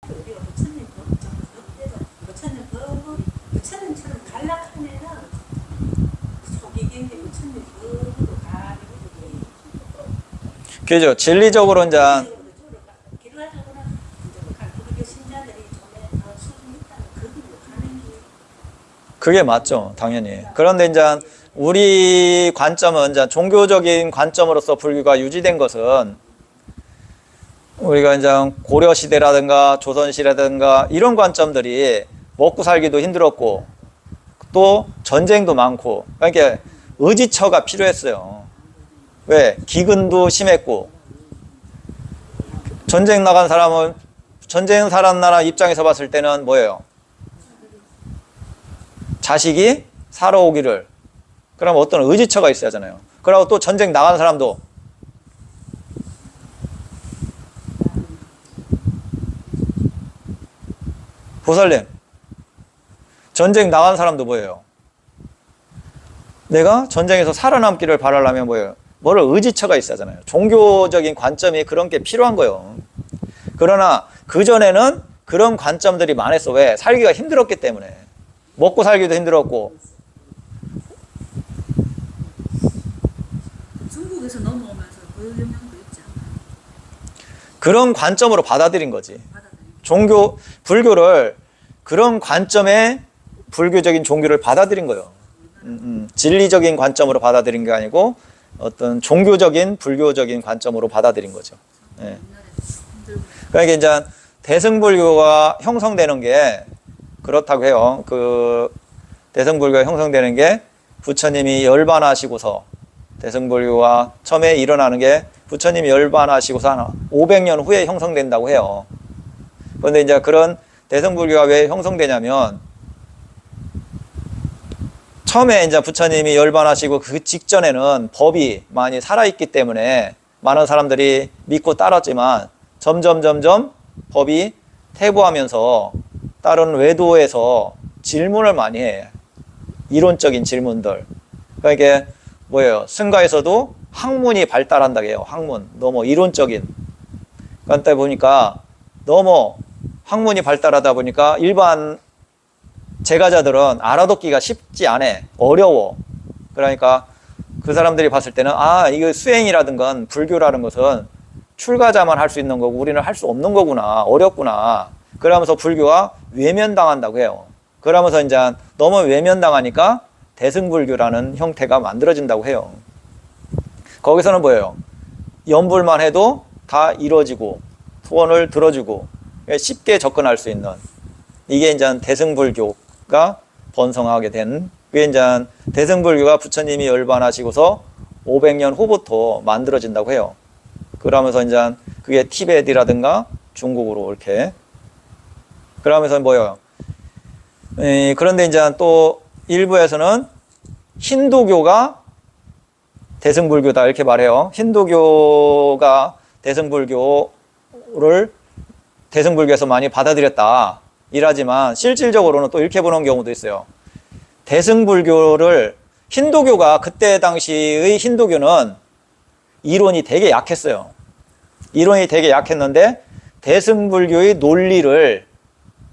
우리가 부처님 부처님 부처님처럼 간략하면은 속이겠네. 부처님 그도 다 그죠? 진리적으로 이제 기도하자거나 불교 신자들이 좀 수준 있다는 그 길로 가는 게 그게 맞죠, 당연히. 그런데 이제 우리 관점은 이제 종교적인 관점으로서 불교가 유지된 것은 우리가 이제 고려 시대라든가 조선 시대라든가 이런 관점들이 먹고 살기도 힘들었고 또 전쟁도 많고 그러니까 의지처가 필요했어요. 왜? 기근도 심했고 전쟁 나간 사람은 전쟁 살았 나라 입장에서 봤을 때는 뭐예요? 자식이 살아오기를 그럼 어떤 의지처가 있어야 하잖아요. 그리고 또 전쟁 나간 사람도 보살님 전쟁 나간 사람도 뭐예요? 내가 전쟁에서 살아남기를 바라려면 뭐예요? 뭐를 의지처가 있어야 하잖아요. 종교적인 관점이 그런 게 필요한 거예요. 그러나 그전에는 그런 관점들이 많았어. 왜? 살기가 힘들었기 때문에. 먹고 살기도 힘들었고 중국에서 넘어오면서 그 영향도 있지 않나요? 그런 관점으로 받아들인 거지. 종교, 불교를 그런 관점의 불교적인 종교를 받아들인 거예요. 진리적인 관점으로 받아들인 게 아니고 어떤 불교적인 관점으로 받아들인 거죠. 예. 그러니까 이제 대승불교가 형성되는 게 그렇다고 해요. 그 대승불교가 형성되는 게 부처님이 열반하시고서 대승불교가 처음에 일어나는 게 부처님이 열반하시고서 한 500년 후에 형성된다고 해요. 그런데 이제 그런 대승불교가 왜 형성되냐면 처음에 이제 부처님이 열반하시고 그 직전에는 법이 많이 살아있기 때문에 많은 사람들이 믿고 따랐지만 점점 법이 퇴보하면서 다른 외도에서 질문을 많이 해. 이론적인 질문들. 그러니까 이게 뭐예요? 승가에서도 학문이 발달한다고 해요. 학문. 너무 이론적인. 그러다 보니까 너무 학문이 발달하다 보니까 일반 제가자들은 알아듣기가 쉽지 않아. 어려워. 그러니까 그 사람들이 봤을 때는 이거 수행이라든가 불교라는 것은 출가자만 할 수 있는 거고 우리는 할 수 없는 거구나. 어렵구나. 그러면서 불교가 외면당한다고 해요. 그러면서 이제 너무 외면당하니까 대승불교라는 형태가 만들어진다고 해요. 거기서는 뭐예요? 염불만 해도 다 이루어지고 소원을 들어주고 쉽게 접근할 수 있는 이게 이제 대승불교가 번성하게 된 그게 이제 대승불교가 부처님이 열반하시고서 500년 후부터 만들어진다고 해요. 그러면서 이제 그게 티베트라든가 중국으로 이렇게 그러면서 뭐예요? 그런데 이제 또 일부에서는 힌두교가 대승불교다 이렇게 말해요. 힌두교가 대승불교를 대승불교에서 많이 받아들였다 이라지만 실질적으로는 또 이렇게 보는 경우도 있어요. 대승불교를 힌두교가 그때 당시의 힌두교는 이론이 되게 약했어요. 이론이 되게 약했는데 대승불교의 논리를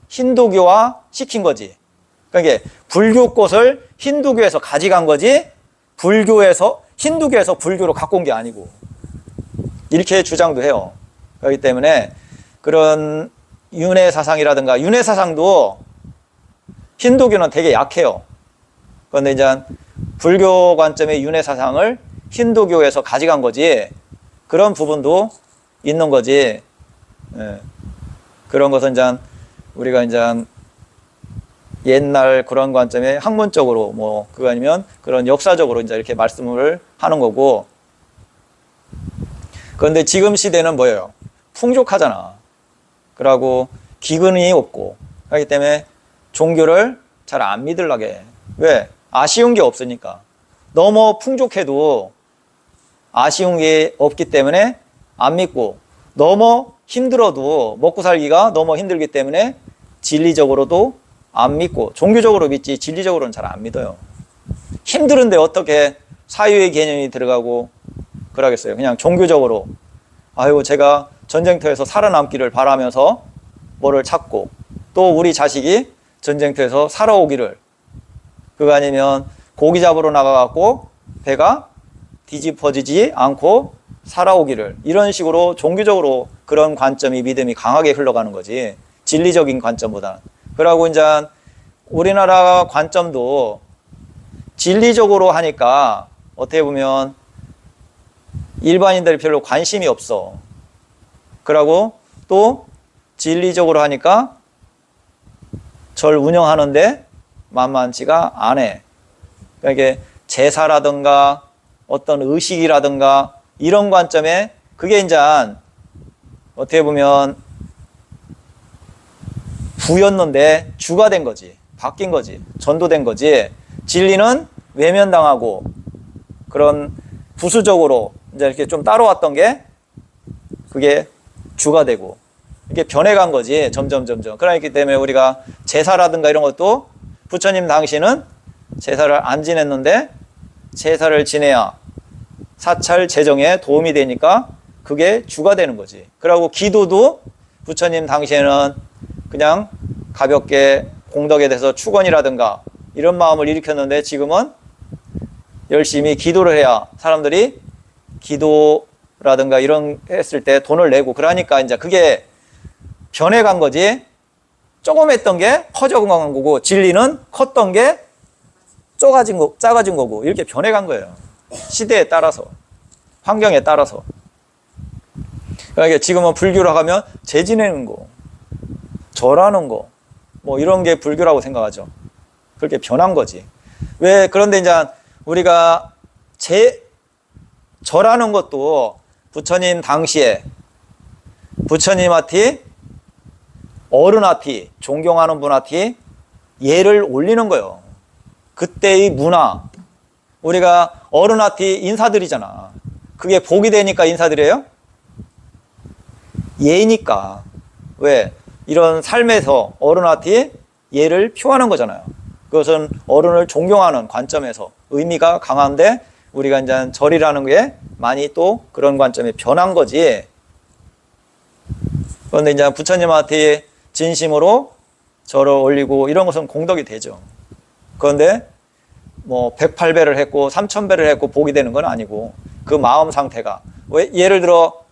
힌두교화 시킨 거지. 그러니까 불교 것을 힌두교에서 가져간 거지 힌두교에서 불교로 갖고 온 게 아니고 이렇게 주장도 해요. 그렇기 때문에 그런 윤회 사상이라든가 윤회 사상도 힌두교는 되게 약해요. 그런데 이제 불교 관점의 윤회 사상을 힌두교에서 가져간 거지 그런 부분도 있는 거지. 예. 그런 것은 이제 우리가 이제 옛날 그런 관점에 학문적으로 뭐 그거 아니면 그런 역사적으로 이제 이렇게 말씀을 하는 거고. 그런데 지금 시대는 뭐예요? 풍족하잖아. 그러고 기근이 없고 그렇기 때문에 종교를 잘 안 믿으려고 해. 왜? 아쉬운 게 없으니까. 너무 풍족해도 아쉬운 게 없기 때문에 안 믿고 너무 힘들어도 먹고 살기가 너무 힘들기 때문에 진리적으로도 안 믿고 종교적으로 믿지 진리적으로는 잘 안 믿어요. 힘들은데 어떻게 사유의 개념이 들어가고 그러겠어요. 그냥 종교적으로 아이고 제가 전쟁터에서 살아남기를 바라면서 뭐를 찾고 또 우리 자식이 전쟁터에서 살아오기를 그거 아니면 고기 잡으러 나가갖고 배가 뒤집어지지 않고 살아오기를 이런 식으로 종교적으로 그런 관점이 믿음이 강하게 흘러가는 거지 진리적인 관점보다. 그러고 이제 우리나라 관점도 진리적으로 하니까 어떻게 보면 일반인들이 별로 관심이 없어. 그러고 또 진리적으로 하니까 절 운영하는데 만만치가 않아. 그러니까 이게 제사라든가 어떤 의식이라든가 이런 관점에 그게 이제 어떻게 보면 부였는데 주가 된 거지. 바뀐 거지. 전도된 거지. 진리는 외면당하고 그런 부수적으로 이제 이렇게 좀 따라왔던 게 그게 주가 되고 이게 변해간 거지. 점점. 그렇기 때문에 우리가 제사라든가 이런 것도 부처님 당시는 제사를 안 지냈는데 제사를 지내야 사찰 재정에 도움이 되니까 그게 주가 되는 거지. 그리고 기도도 부처님 당시에는 그냥 가볍게 공덕에 대해서 축원이라든가 이런 마음을 일으켰는데 지금은 열심히 기도를 해야 사람들이 기도라든가 이런 했을 때 돈을 내고 그러니까 이제 그게 변해간 거지. 조금 했던 게 커져간 거고 진리는 컸던 게 작아진 거고 이렇게 변해간 거예요. 시대에 따라서 환경에 따라서. 그러니까 지금은 불교라고 하면 제 지내는 거 절하는 거 뭐 이런 게 불교라고 생각하죠. 그렇게 변한 거지. 왜 그런데 이제 우리가 절하는 것도 부처님 당시에 부처님한테 어른한테 존경하는 분한테 예를 올리는 거예요. 그때의 문화. 우리가 어른한테 인사드리잖아. 그게 복이 되니까 인사드려요? 예니까. 왜? 이런 삶에서 어른한테 예를 표하는 거잖아요. 그것은 어른을 존경하는 관점에서 의미가 강한데 우리가 이제 절이라는 게 많이 또 그런 관점에 변한 거지. 그런데 이제 부처님한테 진심으로 절을 올리고 이런 것은 공덕이 되죠. 그런데 뭐 108배를 했고 3000배를 했고 복이 되는 건 아니고 그 마음 상태가 왜 예를 들어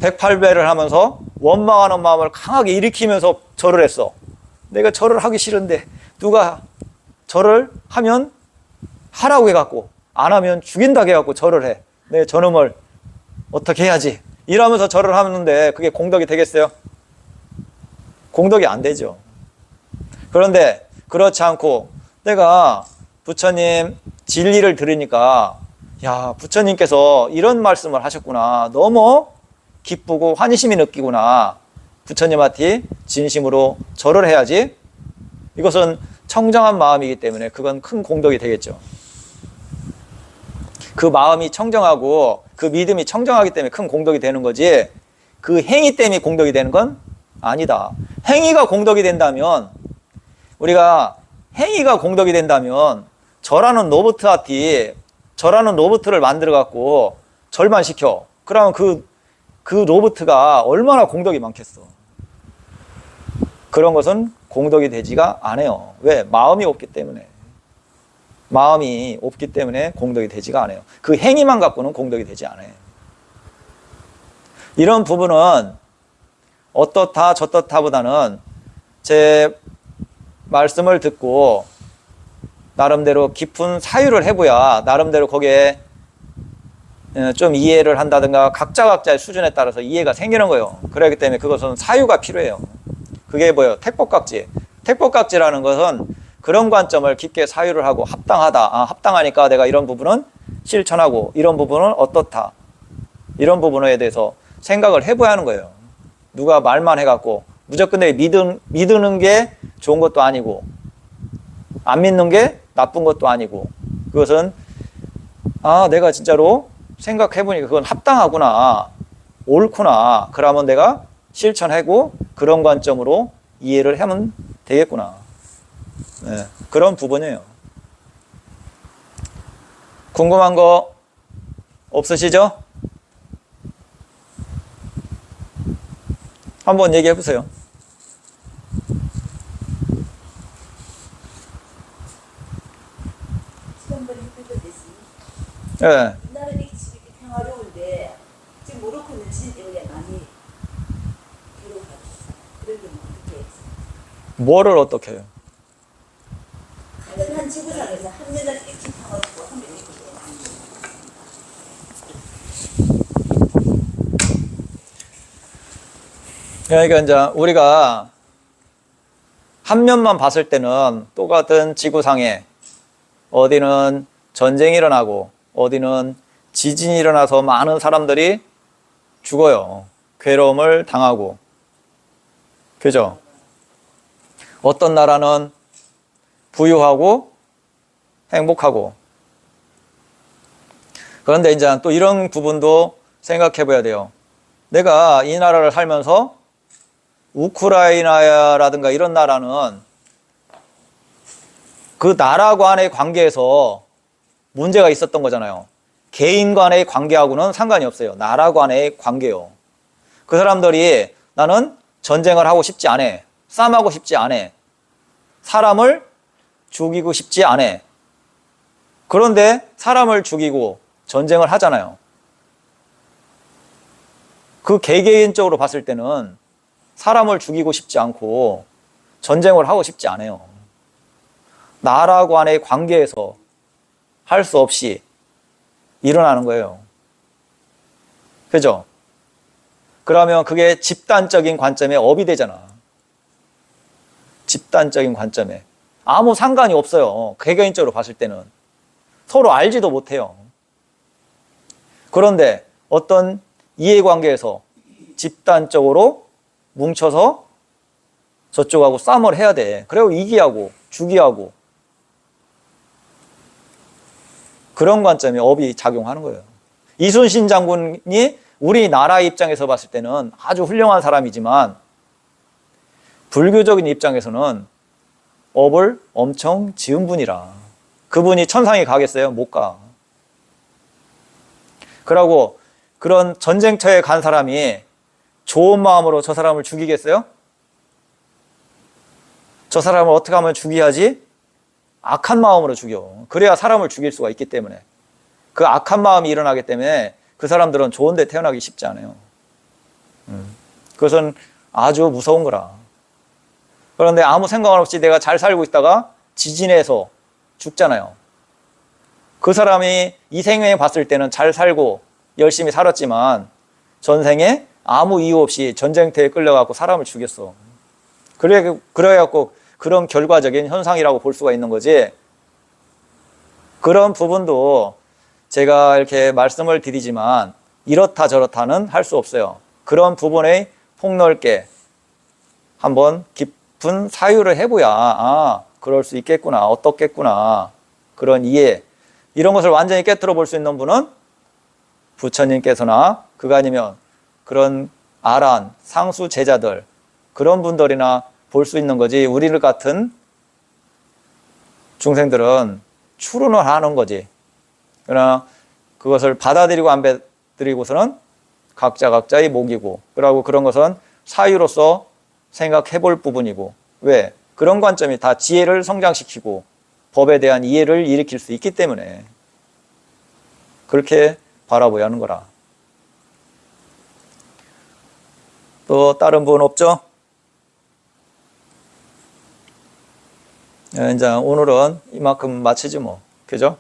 108배를 하면서 원망하는 마음을 강하게 일으키면서 절을 했어. 내가 절을 하기 싫은데 누가 절을 하면 하라고 해갖고 안 하면 죽인다 해갖고 절을 해. 내 저놈을 어떻게 해야지 이러면서 절을 하는데 그게 공덕이 되겠어요? 공덕이 안 되죠. 그런데 그렇지 않고 내가 부처님 진리를 들으니까 야 부처님께서 이런 말씀을 하셨구나. 너무 기쁘고 환희심이 느끼구나. 부처님한테 진심으로 절을 해야지. 이것은 청정한 마음이기 때문에 그건 큰 공덕이 되겠죠. 그 마음이 청정하고 그 믿음이 청정하기 때문에 큰 공덕이 되는 거지 그 행위 때문에 공덕이 되는 건 아니다. 행위가 공덕이 된다면 우리가 행위가 공덕이 된다면 절하는 로봇을 만들어 갖고 절만 시켜. 그러면 그 로봇가 얼마나 공덕이 많겠어. 그런 것은 공덕이 되지가 않아요. 왜? 마음이 없기 때문에. 마음이 없기 때문에 공덕이 되지가 않아요. 그 행위만 갖고는 공덕이 되지 않아요. 이런 부분은 어떻다 저떻다 보다는 제 말씀을 듣고 나름대로 깊은 사유를 해보야 나름대로 거기에 좀 이해를 한다든가 각자의 수준에 따라서 이해가 생기는 거예요. 그렇기 때문에 그것은 사유가 필요해요. 그게 뭐예요? 택법각지. 택법각지라는 것은 그런 관점을 깊게 사유를 하고 합당하다. 합당하니까 내가 이런 부분은 실천하고 이런 부분은 어떻다. 이런 부분에 대해서 생각을 해봐야 하는 거예요. 누가 말만 해갖고 무조건 내가 믿는 게 좋은 것도 아니고 안 믿는 게 나쁜 것도 아니고 그것은 내가 진짜로 생각해보니까 그건 합당하구나 옳구나 그러면 내가 실천하고 그런 관점으로 이해를 하면 되겠구나. 네, 그런 부분이에요. 궁금한 거 없으시죠? 한번 얘기해 보세요. 예. 우리나라 이렇게 평화로운데 지금 모로코는 지진 때문에 많이 괴로워하고 있어요. 그런 게 어떻게 해요? 뭐를 어떻게 해요? 한 지구상에서 한 명을 이렇게 평화롭고 한 명이 이렇게 그러니까 이제 우리가 한 면만 봤을 때는 똑같은 지구상에 어디는 전쟁이 일어나고 어디는 지진이 일어나서 많은 사람들이 죽어요. 괴로움을 당하고. 그죠? 어떤 나라는 부유하고 행복하고. 그런데 이제 또 이런 부분도 생각해 봐야 돼요. 내가 이 나라를 살면서 우크라이나라든가 이런 나라는 그 나라 간의 관계에서 문제가 있었던 거잖아요. 개인 간의 관계하고는 상관이 없어요. 나라 간의 관계요. 그 사람들이 나는 전쟁을 하고 싶지 않아. 싸움하고 싶지 않아. 사람을 죽이고 싶지 않아. 그런데 사람을 죽이고 전쟁을 하잖아요. 그 개개인적으로 봤을 때는 사람을 죽이고 싶지 않고 전쟁을 하고 싶지 않아요. 나라 간의 관계에서 할 수 없이 일어나는 거예요. 그죠? 그러면 그게 집단적인 관점에 업이 되잖아. 집단적인 관점에. 아무 상관이 없어요. 개개인적으로 봤을 때는. 서로 알지도 못해요. 그런데 어떤 이해관계에서 집단적으로 뭉쳐서 저쪽하고 싸움을 해야 돼. 그리고 이기하고 죽이하고. 그런 관점에 업이 작용하는 거예요. 이순신 장군이 우리나라 입장에서 봤을 때는 아주 훌륭한 사람이지만 불교적인 입장에서는 업을 엄청 지은 분이라. 그분이 천상에 가겠어요? 못 가. 그러고 그런 전쟁터에 간 사람이 좋은 마음으로 저 사람을 죽이겠어요? 저 사람을 어떻게 하면 죽여야지? 악한 마음으로 죽여. 그래야 사람을 죽일 수가 있기 때문에. 그 악한 마음이 일어나기 때문에 그 사람들은 좋은 데 태어나기 쉽지 않아요. 그것은 아주 무서운 거라. 그런데 아무 생각 없이 내가 잘 살고 있다가 지진해서 죽잖아요. 그 사람이 이 생에 봤을 때는 잘 살고 열심히 살았지만 전생에 아무 이유 없이 전쟁터에 끌려가고 사람을 죽였어. 그래갖고 그런 결과적인 현상이라고 볼 수가 있는 거지. 그런 부분도 제가 이렇게 말씀을 드리지만 이렇다 저렇다는 할 수 없어요. 그런 부분에 폭넓게 한번 깊은 사유를 해보야 그럴 수 있겠구나, 어떻겠구나, 그런 이해, 이런 것을 완전히 깨트려 볼 수 있는 분은 부처님께서나 그가 아니면 그런 아란, 상수 제자들, 그런 분들이나 볼 수 있는 거지. 우리를 같은 중생들은 추론을 하는 거지. 그러나 그것을 받아들이고 안 받아들이고서는 각자의 목이고, 그러고 그런 것은 사유로서 생각해 볼 부분이고. 왜? 그런 관점이 다 지혜를 성장시키고 법에 대한 이해를 일으킬 수 있기 때문에 그렇게 바라보야 하는 거라. 또 다른 부분 없죠? 이제 오늘은 이만큼 마치지 뭐. 그죠?